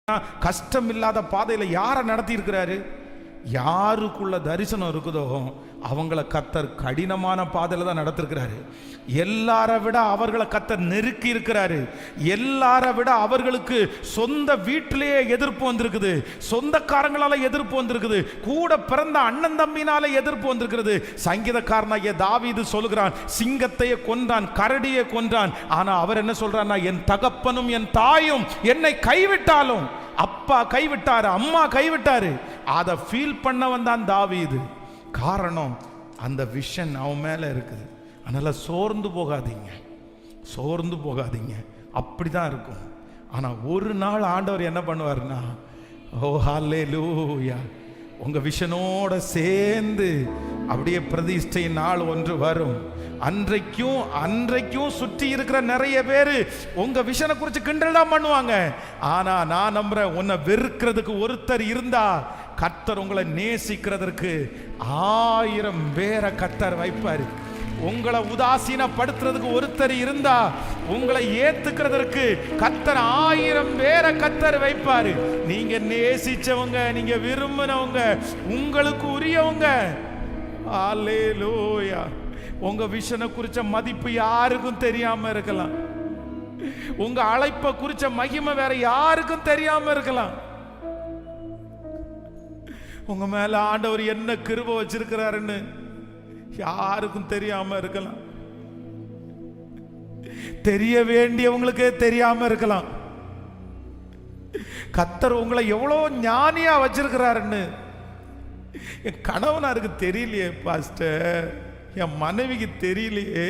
கஷ்டம் இல்லாத பாதையில யாரை நடத்தி இருக்கிறாரு? யாருக்குள்ள தரிசனம் இருக்குதோ அவங்கள கத்தர் கடினமான பாதையில தான் நடத்திருக்கிறாரு. எல்லாரை விட அவர்களை கத்தர் நெருக்கி இருக்கிறாரு. எல்லாரை விட அவர்களுக்கு சொந்த வீட்டிலேயே எதிர்ப்பு வந்திருக்குது, சொந்தக்காரங்களால எதிர்ப்பு வந்திருக்குது, கூட பிறந்த அண்ணன் தம்பினால எதிர்ப்பு வந்திருக்கிறது. சங்கீதக்காரனாகிய தாவீது சொல்லுகிறான், சிங்கத்தையே கொன்றான், கரடியை கொன்றான். ஆனா அவர் என்ன சொல்றான்னா, என் தகப்பனும் என் தாயும் என்னை கைவிட்டாலும், அப்பா கைவிட்டாரு, அம்மா கைவிட்டாரு, அதை ஃபீல் பண்ணவன் தான் தாவீது. காரணம் அந்த விஷன் அவன் மேல இருக்குது. அதனால சோர்ந்து போகாதீங்க, சோர்ந்து போகாதீங்க, அப்படிதான் இருக்கும். ஆனா ஒரு நாள் ஆண்டவர் என்ன பண்ணுவார்னா, ஓ ஹல்லேலூயா, உங்க விஷனோட சேர்ந்து அப்படியே பிரதிஷ்டை நாள் ஒன்று வரும். அன்றைக்கும் சுற்றி இருக்கிற நிறைய பேர் உங்க விஷனை குறித்து கிண்டல் தான் பண்ணுவாங்க. ஆனா நான் நம்புறேன், உன்னை வெறுக்கிறதுக்கு ஒருத்தர் இருந்தா கர்த்தர் உங்களை நேசிக்கிறதற்கு 1000 பேரை கர்த்தர் வைப்பாரு. உங்களை உதாசீனப்படுத்துறதுக்கு ஒருத்தர் இருந்தா உங்களை ஏத்துக்கிறதற்கு கர்த்தர் 1000 பேரை கர்த்தர் வைப்பாரு. நீங்க நேசிச்சவங்க, நீங்க விரும்பினவங்க, உங்களுக்கு உரியவங்க. அல்லேலூயா. உங்க விஷனை குறிச்ச மதிப்பு யாருக்கும் தெரியாம இருக்கலாம். உங்க அழைப்பை குறிச்ச மகிமை வேற யாருக்கும் தெரியாம இருக்கலாம். உங்க மேல ஆண்டவர் என்ன கிருபை வச்சிருக்கிறாருன்னு யாருக்கும் தெரியாம இருக்கலாம். தெரிய வேண்டியவங்களுக்கு தெரியாம இருக்கலாம். கர்த்தர் உங்களை எவ்வளவு ஞானியா வச்சிருக்கிறாருன்னு என் கணவனாருக்கு தெரியலையே பாஸ்டர், என் மனைவிக்கு தெரியலையே,